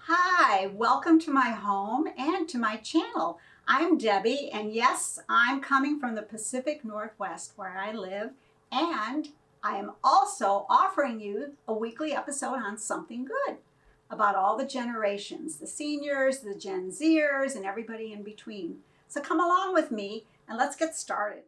Hi, welcome to my home and to my channel. I'm Debbie, and yes, I'm coming from the Pacific Northwest where I live, and I am also offering you a weekly episode on something good about all the generations, the seniors, the Gen Zers, and everybody in between. So come along with me and let's get started.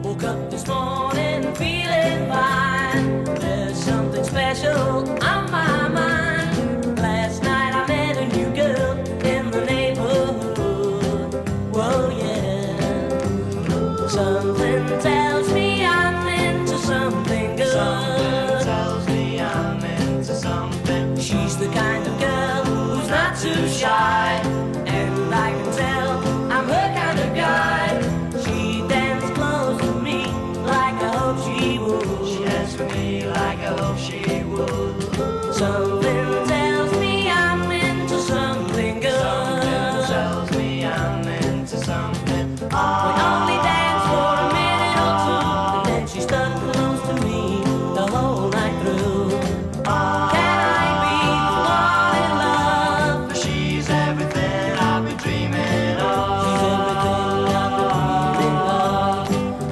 Woke up this morning feeling fine. There's something special on my mind. Last night I met a new girl in the neighborhood. Whoa, yeah. Something tells me I'm into something good. Something tells me I'm into something. She's the kind of girl who's not too shy, and I can tell I'm her kind of guy. She dances close to me like I hope she would. She danced for me like I hope she would. Something tells me I'm into something good. Something tells me I'm into something. We only danced for a minute or two, and then she stuck close to me the whole night through. Can I be the one in love? For she's everything I've been dreaming of. She's everything I've been dreaming of.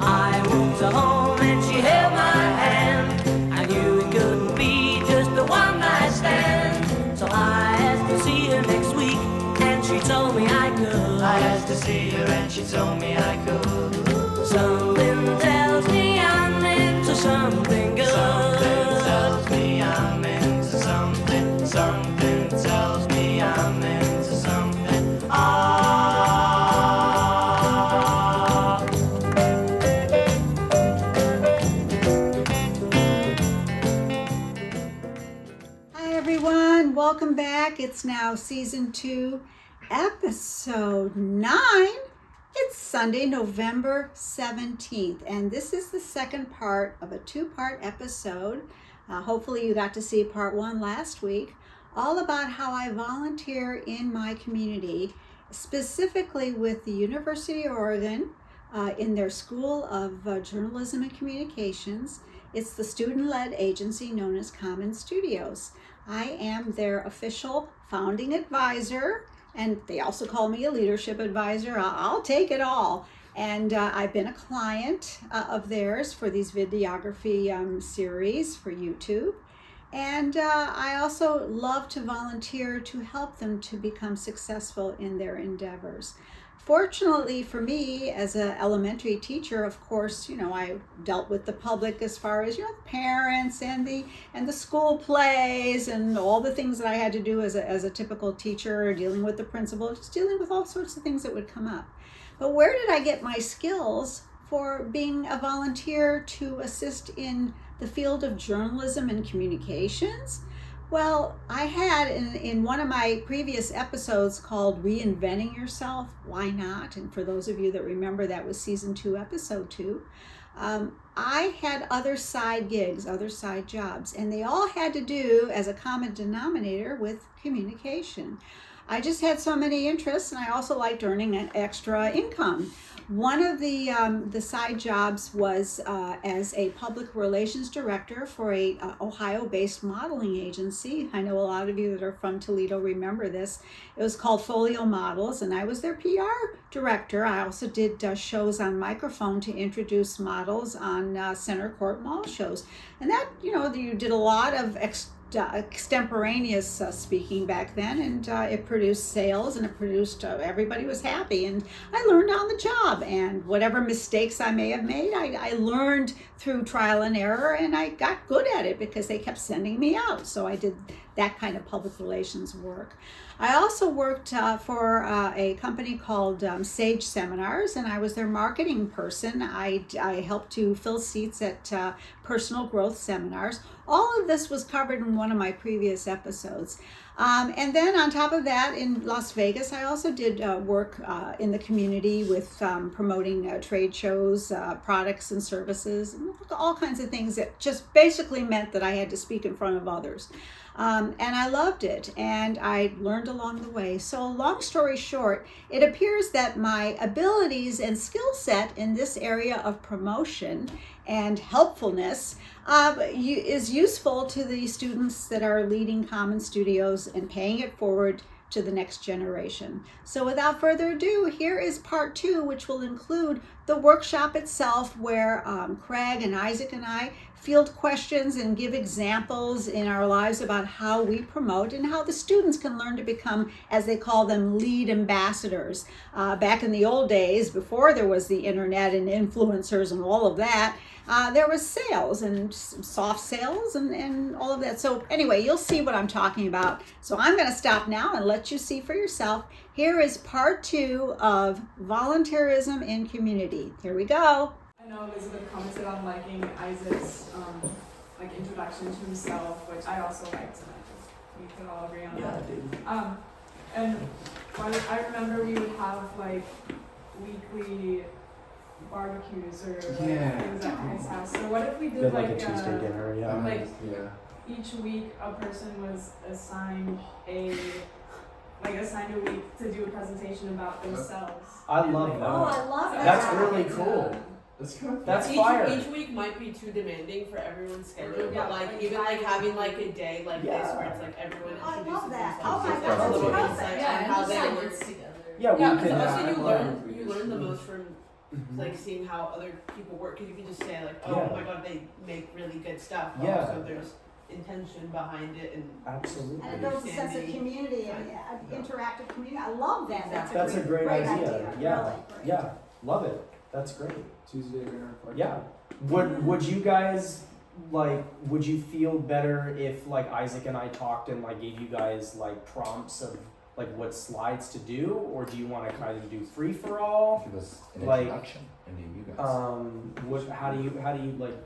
I walked her home and she held my hand. I knew it couldn't be just a one night stand. So I asked to see her next week, and she told me I could. I asked to see her and she told me I could. Something tells me I'm into something good. Something tells me I'm into something. Something tells me I'm into something. Hi everyone, welcome back. It's now season 2, episode 9. It's Sunday, November 17th, and this is the second part of a 2-part episode. Hopefully you got to see part 1 last week, all about how I volunteer in my community, specifically with the University of Oregon in their School of Journalism and Communications. It's the student-led agency known as Common Studios. I am their official founding advisor, and they also call me a leadership advisor. I'll take it all. And I've been a client of theirs for these videography series for YouTube. And I also love to volunteer to help them to become successful in their endeavors. Fortunately for me, as an elementary teacher, of course, I dealt with the public as far as, the parents and the school plays and all the things that I had to do as a typical teacher, dealing with the principal, just dealing with all sorts of things that would come up. But where did I get my skills for being a volunteer to assist in the field of journalism and communications? Well, I had in one of my previous episodes called Reinventing Yourself, Why Not? And for those of you that remember, that was season 2, episode 2. I had other side gigs, other side jobs, and they all had to do, as a common denominator, with communication. I just had so many interests, and I also liked earning an extra income. One of the side jobs was as a public relations director for a Ohio-based modeling agency. I know a lot of you that are from Toledo remember this. It was called Folio Models, and I was their PR director. I also did shows on microphone to introduce models on Center Court Mall shows. And that, you did a lot of extemporaneous speaking back then, and it produced sales, and it produced everybody was happy, and I learned on the job, and whatever mistakes I may have made, I learned through trial and error, and I got good at it because they kept sending me out. So I did that kind of public relations work. I also worked for a company called Sage Seminars, and I was their marketing person. I helped to fill seats at personal growth seminars. All of this was covered in one of my previous episodes. And then on top of that, in Las Vegas, I also did work in the community with promoting trade shows, products and services, and all kinds of things that just basically meant that I had to speak in front of others. And I loved it, and I learned along the way. So, long story short, it appears that my abilities and skill set in this area of promotion and helpfulness is useful to the students that are leading Common Studios and paying it forward to the next generation. So without further ado, here is part 2, which will include the workshop itself, where Craig and Isaac and I field questions and give examples in our lives about how we promote and how the students can learn to become, as they call them, lead ambassadors. Back in the old days, before there was the internet and influencers and all of that, there was sales and soft sales and all of that. So anyway, you'll see what I'm talking about. So I'm going to stop now and let you see for yourself. Here is part 2 of Volunteerism in Community. Here we go. I know Elizabeth commented on liking Isaac's like introduction to himself, which I also liked, and we could all agree on that. Dude. And I remember we would have like weekly barbecues or like, things at his house. So what if we did like a Tuesday dinner, like each week a person was assigned a week to do a presentation about themselves. I love that. Oh, I love that. That's really cool. That's fire. Each week might be too demanding for everyone's schedule, Yeah, but like even like having like a day like this where it's like everyone I introduces love that. themselves. Oh my Just God, a little that's insight perfect. on how they like work it's together. Yeah, we Yeah, could. because also Yeah. you learn the most from like seeing how other people work, because you can just say like, oh Yeah. my god, they make really good stuff. But Yeah. also there's intention behind it and Absolutely. And it builds a sense of community and interactive community. I love that. That's a great idea. Yeah. Really great. Yeah. Love it. That's great. Tuesday dinner. Yeah. Would you guys would you feel better if like Isaac and I talked and like gave you guys like prompts of like what slides to do, or do you want to kind of do free for all? Give us an Like, introduction into you guys. How do you like?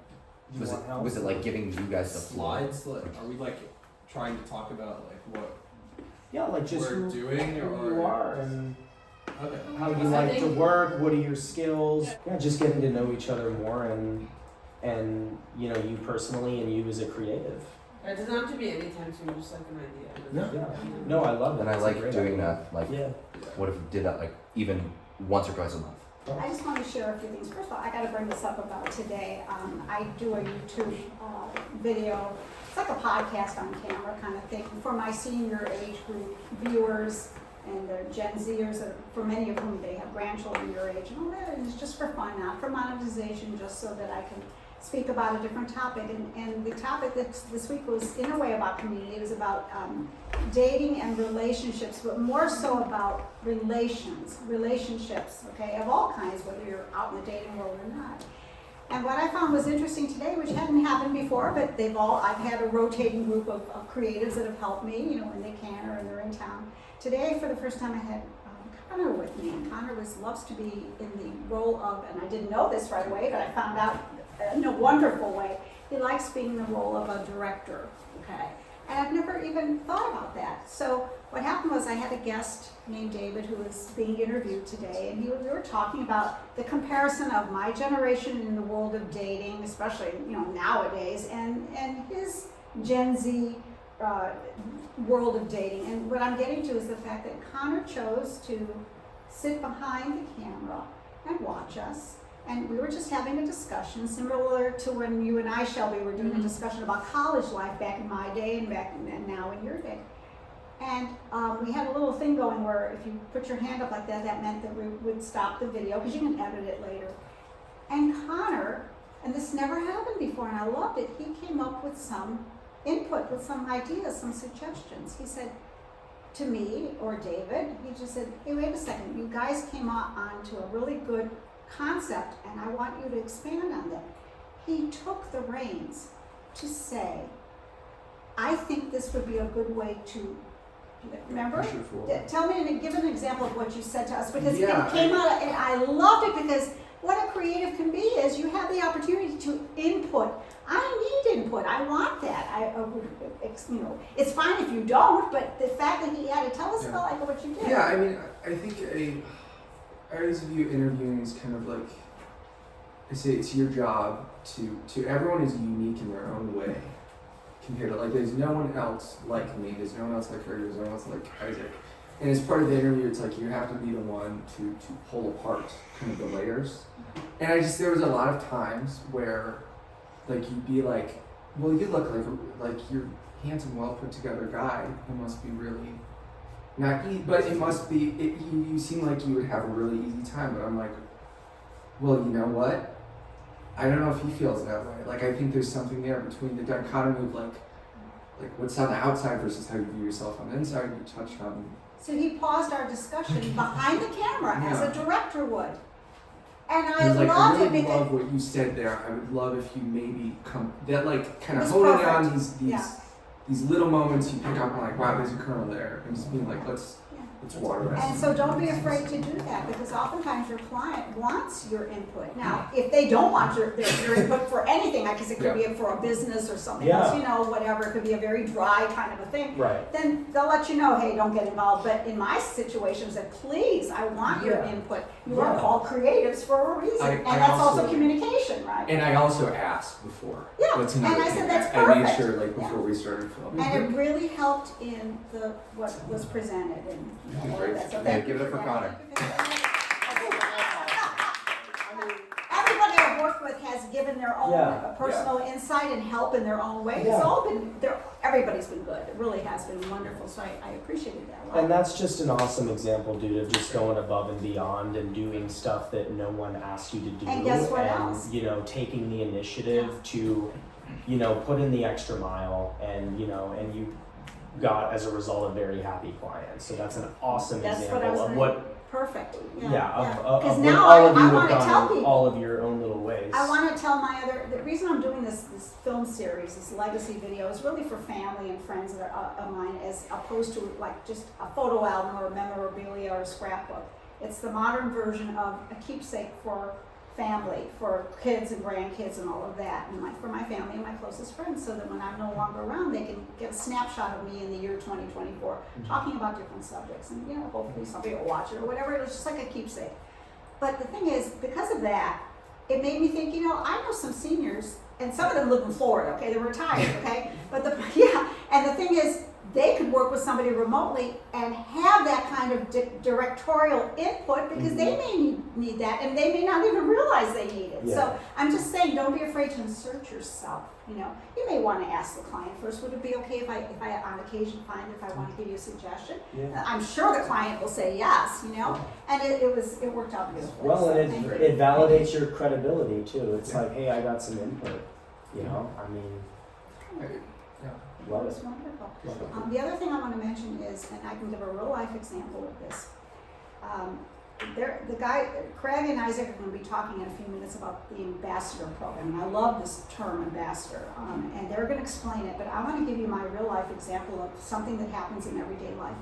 Do you was want help? it like giving you guys the Slides? Like, are we like trying to talk about like what Yeah, like just we're doing who or you are and okay. how you like to work. What are your skills? Yeah, just getting to know each other more and you know you personally and you as a creative. it doesn't have to be anytime soon, just like an idea. Yeah. No, I love it. And I It's a like great doing idea. that. Like, Yeah. what if we did that like even once or twice a month? I just want to share a few things. First of all, I got to bring this up about today. I do a YouTube video. It's like a podcast on camera kind of thing for my senior age group viewers and the Gen Zers, for many of whom they have grandchildren your age and all that. And it's just for fun, not for monetization, just so that I can speak about a different topic. And the topic this week was in a way about community. It was about dating and relationships, but more so about relationships, okay, of all kinds, whether you're out in the dating world or not. And what I found was interesting today, which hadn't happened before, but I've had a rotating group of creatives that have helped me, you know, when they can or when they're in town. Today, for the first time, I had Connor with me, and Connor loves to be in the role of, and I didn't know this right away, but I found out in a wonderful way, he likes being in the role of a director, okay? And I've never even thought about that. So what happened was I had a guest named David who was being interviewed today, and we were talking about the comparison of my generation in the world of dating, especially, you know, nowadays, and his Gen Z world of dating. And what I'm getting to is the fact that Connor chose to sit behind the camera and watch us. And we were just having a discussion similar to when you and I, Shelby, were doing a discussion about college life back in my day and now in your day. And we had a little thing going where if you put your hand up like that, that meant that we would stop the video because you can edit it later. And Connor, and this never happened before, and I loved it, he came up with some input, with some ideas, some suggestions. He said to me, or David, he just said, hey, wait a second, you guys came on to a really good concept, and I want you to expand on that. He took the reins to say, I think this would be a good way to, remember? Tell me and give an example of what you said to us, because it came out, and I loved it, because what a creative can be is you have the opportunity to input. I need input. I want that. You know, it's fine if you don't, but the fact that he added, tell us about like what you did. Yeah, I mean, I think I always view interviewing as kind of like, I say it's your job to everyone is unique in their own way. compared to, like, there's no one else like me, there's no one else like her, there's no one else like Isaac. And as part of the interview, it's like you have to be the one to pull apart kind of the layers. And there was a lot of times where, like, you'd be like, well, you look like you're a handsome, well put together guy who must be really not easy, but it must be, you seem like you would have a really easy time, but I'm like, well, you know what? I don't know if he feels that way. Like, I think there's something there between the dichotomy of like what's on the outside versus how you view yourself on the inside. You touched on. So he paused our discussion behind the camera as a director would. And I He's like, loved I it really because love what you said there. I would love if you maybe come that like kind of It's holding perfect. on Yeah. these little moments you pick up on, like, wow, there's a kernel there, and just being like, let's water this. And so don't be afraid to do that, because oftentimes your client wants your input. Now, if they don't want your input for anything, because it could be for a business or something else, whatever, it could be a very dry kind of a thing, Right. then they'll let you know, hey, don't get involved. But in my situation, said, please, I want your input. You are called creatives for a reason. I And that's also also- communication, right? And I also asked before. Yeah, That's and another I said thing. that's I made perfect. sure, like, before we started filming. And it really helped in what was presented and all of that. So Yeah, give it up for Connor. Everybody I've worked with has given their own personal insight and help in their own way. It's all been, everybody's been good. It really has been wonderful, so I appreciated that a lot. And that's just an awesome example, dude, of just going above and beyond and doing stuff that no one asked you to do. And guess what and, else? Taking the initiative to, put in the extra mile and you got, as a result, a very happy client. So that's an awesome example of what Perfect. of Because what now all of you I have want to done tell in people. all of your own little ways. I want to tell the reason I'm doing this film series, this legacy video, is really for family and friends that are of mine, as opposed to like just a photo album or memorabilia or a scrapbook. It's the modern version of a keepsake for family, for kids and grandkids and all of that, and for my family and my closest friends, so that when I'm no longer around, they can get a snapshot of me in the year 2024, talking about different subjects, and hopefully somebody will watch it or whatever. It was just like a keepsake. But the thing is, because of that, it made me think, I know some seniors, and some of them live in Florida, okay, they're retired, okay, but and the thing is, they could work with somebody remotely and have that kind of directorial input, because they may need that, and they may not even realize they need it. So I'm just saying, don't be afraid to insert yourself. You may want to ask the client first, would it be okay if I on occasion find if I want to give you a suggestion? I'm sure the client will say yes, and it worked out beautifully. Well, so and thank you. it validates your credibility too. It's like, hey, I got some input. Love It was it. wonderful. The other thing I want to mention is, and I can give a real life example of this. The guy, Craig and Isaac, are going to be talking in a few minutes about the ambassador program, and I love this term, ambassador, and they're going to explain it, but I want to give you my real life example of something that happens in everyday life.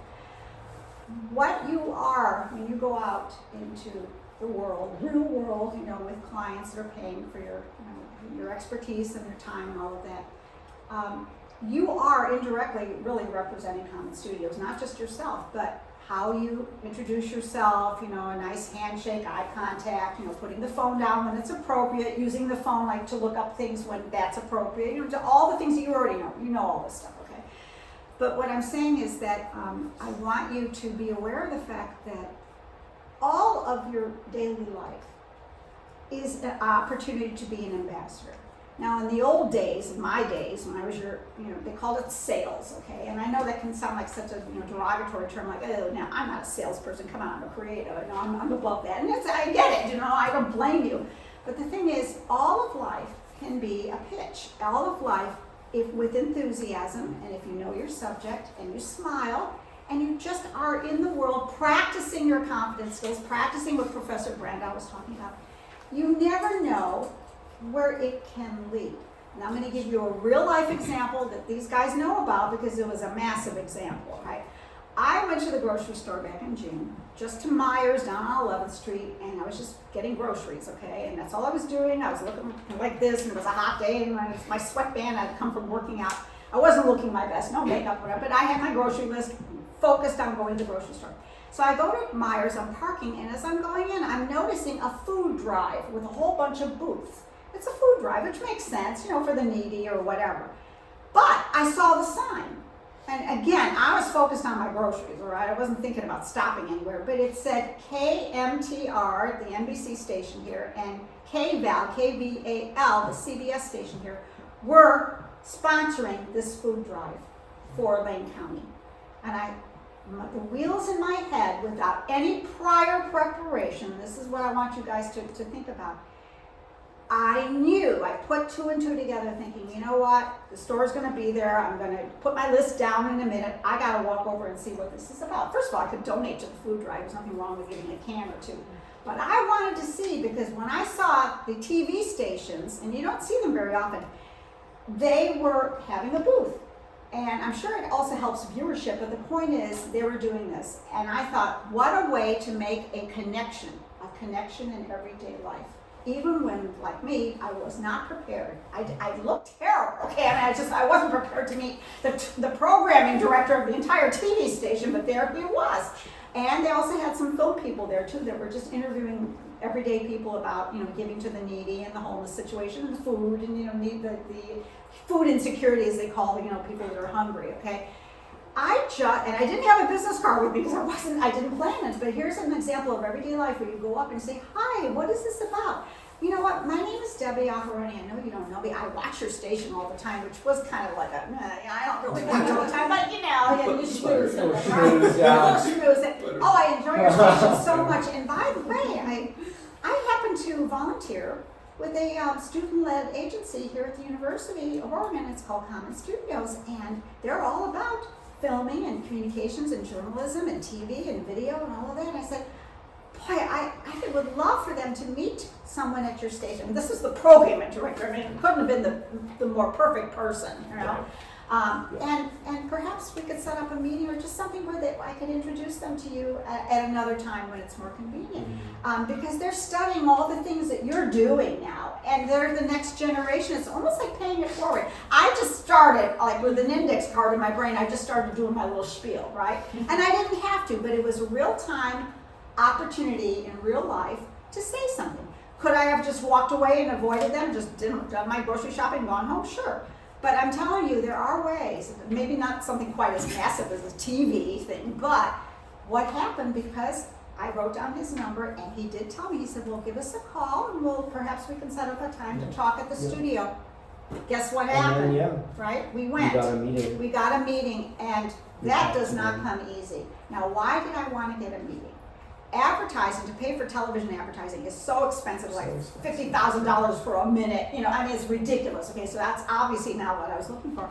What you are when you go out into the world, real world, with clients that are paying for your expertise and their time and all of that, you are indirectly really representing Common Studios, not just yourself, but how you introduce yourself, a nice handshake, eye contact, putting the phone down when it's appropriate, using the phone like to look up things when that's appropriate, all the things that you already know, all this stuff, okay? But what I'm saying is that I want you to be aware of the fact that all of your daily life is an opportunity to be an ambassador. Now, in the old days, in my days, when I was they called it sales, okay? And I know that can sound like such a derogatory term, like, oh, now I'm not a salesperson, come on, I'm a creative, I'm above that. And I get it, I don't blame you. But the thing is, all of life can be a pitch. All of life, if with enthusiasm, and if you know your subject, and you smile, and you just are in the world practicing your confidence skills, practicing what Professor Brandau was talking about, you never know where it can lead. And I'm going to give you a real life example that these guys know about, because it was a massive example, right? I went to the grocery store back in June, just to Myers down on 11th Street, and I was just getting groceries, okay? And that's all I was doing. I was looking like this, and it was a hot day, and my sweatband, I'd come from working out. I wasn't looking my best, no makeup, whatever, but I had my grocery list focused on going to the grocery store. So I go to Myers, I'm parking, and as I'm going in, I'm noticing a food drive with a whole bunch of booths. It's a food drive, which makes sense, for the needy or whatever. But I saw the sign. And again, I was focused on my groceries, all right? I wasn't thinking about stopping anywhere, but it said KMTR, the NBC station here, and KVAL, KVAL, the CBS station here, were sponsoring this food drive for Lane County. And the wheels in my head, without any prior preparation, this is what I want you guys to think about. I knew, I put 2 and 2 together thinking, you know what, the store's gonna be there, I'm gonna put my list down in a minute, I gotta walk over and see what this is about. First of all, I could donate to the food drive, there's nothing wrong with giving a can or 2. But I wanted to see, because when I saw the TV stations, and you don't see them very often, they were having a booth. And I'm sure it also helps viewership, but the point is, they were doing this. And I thought, what a way to make a connection in everyday life. Even when, like me, I was not prepared. I looked terrible, okay? I mean, I wasn't prepared to meet the programming director of the entire TV station, but there he was. And they also had some film people there too that were just interviewing everyday people about, giving to the needy and the homeless situation and the food and, the food insecurity, as they call, people that are hungry, okay? And I didn't have a business card with me because I didn't plan it, but here's an example of everyday life where you go up and say, hi, what is this about? You know what, my name is Debbie Alvaroni. I know you don't know me. I watch your station all the time, which was kind of like I don't really watch all the time, but you schmooze. Oh, I enjoy your station so much. And by the way, I happen to volunteer with a student-led agency here at the University of Oregon. It's called Common Studios, and they're all about filming and communications and journalism and TV and video and all of that. And I said, boy, I would love for them to meet someone at your station. This is the programming director. I mean, it couldn't have been the more perfect person, And perhaps we could set up a meeting or just something where I could introduce them to you at another time when it's more convenient. Because they're studying all the things that you're doing now, and they're the next generation. It's almost like paying it forward. I just started, like with an index card in my brain, I just started doing my little spiel, right? And I didn't have to, but it was a real-time opportunity in real life to say something. Could I have just walked away and avoided them, just done my grocery shopping, gone home? Sure. But I'm telling you, there are ways, maybe not something quite as massive as a TV thing, but what happened, because I wrote down his number and he did tell me, he said, well, give us a call and perhaps we can set up a time to talk at the studio. Guess what happened? Right? We went. We got a meeting, and that does not come easy. Now, why did I want to get a meeting? Advertising, to pay for television advertising is so expensive, like $50,000 for a minute. It's ridiculous. Okay, so that's obviously not what I was looking for.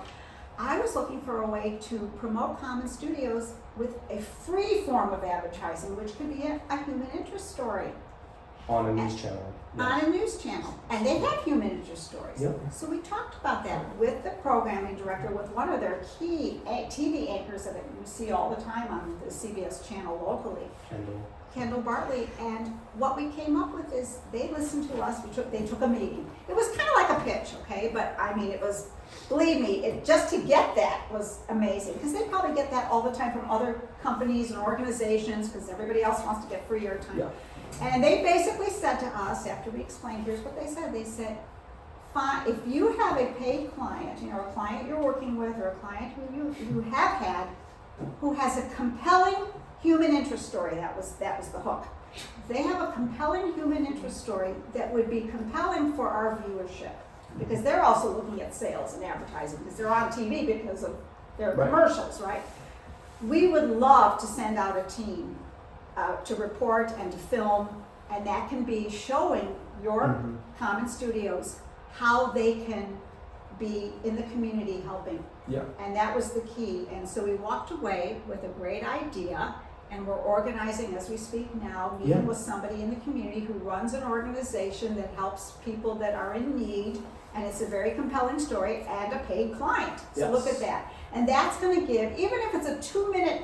I was looking for a way to promote Common Studios with a free form of advertising, which could be a human interest story. On a news channel. On a news channel. And they have human interest stories. Yep. So we talked about that with the programming director, with one of their key TV anchors that you see all the time on the CBS channel locally. Kendall Bartley, and what we came up with is they listened to us. They took a meeting. It was kind of like a pitch, okay? But I mean, it was, believe me, just to get that was amazing, because they probably get that all the time from other companies and organizations, because everybody else wants to get free airtime. Yeah. And they basically said to us, after we explained, here's what they said. They said, fine, if you have a paid client, a client you're working with, or a client who you have had, who has a compelling human interest story, that was the hook. They have a compelling human interest story that would be compelling for our viewership, because they're also looking at sales and advertising, because they're on TV because of their commercials, right? We would love to send out a team to report and to film, and that can be showing your Common Studios how they can be in the community helping. Yeah. And that was the key. And so we walked away with a great idea, and we're organizing as we speak now, meeting with somebody in the community who runs an organization that helps people that are in need, and it's a very compelling story, and a paid client. So look at that. And that's going to give, even if it's a 2-minute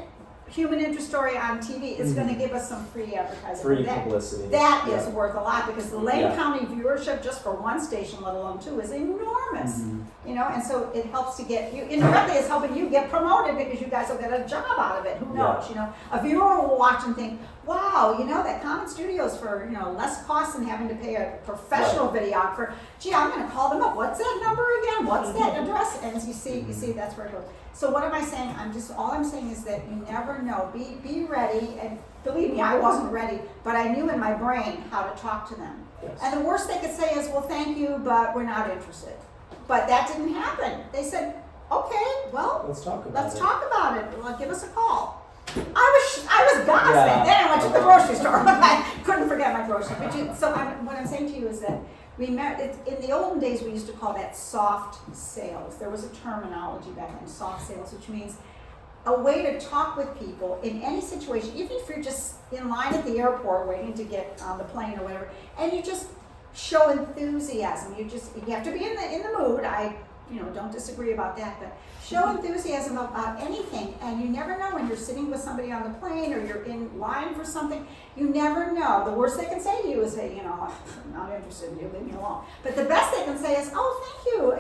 human interest story on TV, it's going to give us some free advertising. Free publicity. That is worth a lot, because the Lane County viewership just for one station, let alone 2, is enormous. And so it helps to get you, indirectly it's helping you get promoted, because you guys will get a job out of it. Who knows? A viewer will watch and think, wow, that Common Studios for, less cost than having to pay a professional videographer. Gee, I'm gonna call them up. What's that number again? What's that address? And you see, that's where it goes. So what am I saying? All I'm saying is that you never know. Be ready, and believe me, I wasn't ready, but I knew in my brain how to talk to them. Yes. And the worst they could say is, well, thank you, but we're not interested. But that didn't happen. They said, okay, well, Let's talk about let's it. talk about it. Well, give us a call. I was gasping. Yeah. Then I went to the grocery store. I couldn't forget my groceries. What I'm saying to you is that in the olden days, we used to call that soft sales. There was a terminology back then, soft sales, which means a way to talk with people in any situation, even if you're just in line at the airport waiting to get on the plane or whatever, and you just show enthusiasm. You have to be in the mood. I don't disagree about that, but show enthusiasm about anything. And you never know when you're sitting with somebody on the plane or you're in line for something. You never know. The worst they can say to you is, hey, I'm not interested in you, leave me alone. But the best they can say is, oh, thank you.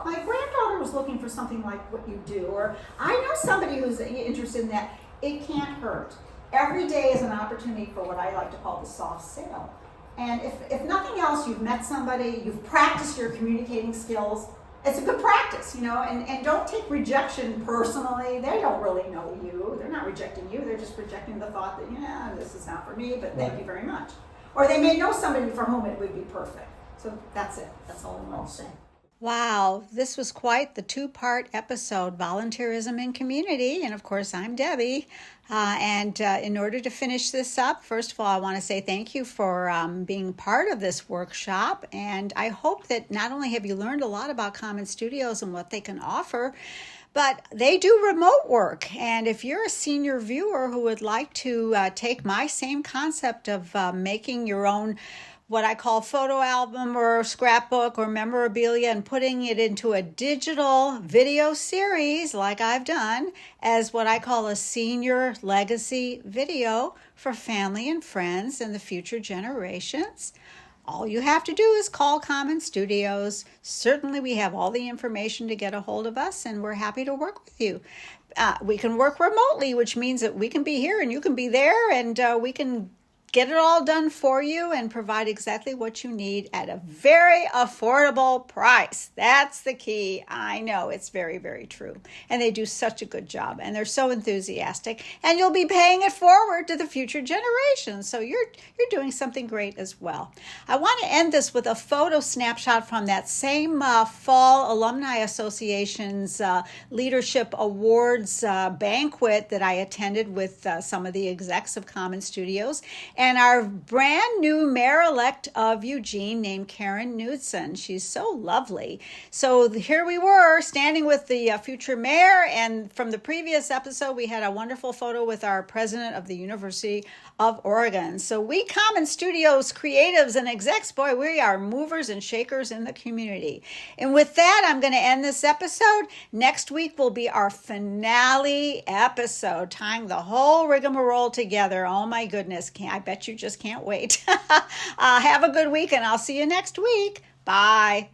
My granddaughter was looking for something like what you do, or I know somebody who's interested in that. It can't hurt. Every day is an opportunity for what I like to call the soft sale. And if nothing else, you've met somebody, you've practiced your communicating skills. It's a good practice, and don't take rejection personally. They don't really know you. They're not rejecting you. They're just rejecting the thought that, this is not for me, but thank you very much. Or they may know somebody for whom it would be perfect. So that's it. That's all I want to say. Wow, this was quite the two-part episode, Volunteerism in Community. And of course, I'm Debbie. In order to finish this up, first of all, I want to say thank you for being part of this workshop. And I hope that not only have you learned a lot about Common Studios and what they can offer, but they do remote work. And if you're a senior viewer who would like to take my same concept of making your own what I call photo album or scrapbook or memorabilia and putting it into a digital video series like I've done as what I call a senior legacy video for family and friends and the future generations. All you have to do is call Common Studios. Certainly we have all the information to get a hold of us, and we're happy to work with you. We can work remotely, which means that we can be here and you can be there, and we can get it all done for you and provide exactly what you need at a very affordable price. That's the key. I know it's very, very true. And they do such a good job, and they're so enthusiastic, and you'll be paying it forward to the future generations. So you're doing something great as well. I want to end this with a photo snapshot from that same Fall Alumni Association's Leadership Awards banquet that I attended with some of the execs of Common Studios. And our brand new mayor-elect of Eugene named Karen Knudsen. She's so lovely. So here we were standing with the future mayor. And from the previous episode, we had a wonderful photo with our president of the University of Oregon. So we Common Studios creatives and execs, boy, we are movers and shakers in the community. And with that, I'm going to end this episode. Next week will be our finale episode, tying the whole rigmarole together. Oh my goodness, I bet you just can't wait. Have a good week, and I'll see you next week. Bye.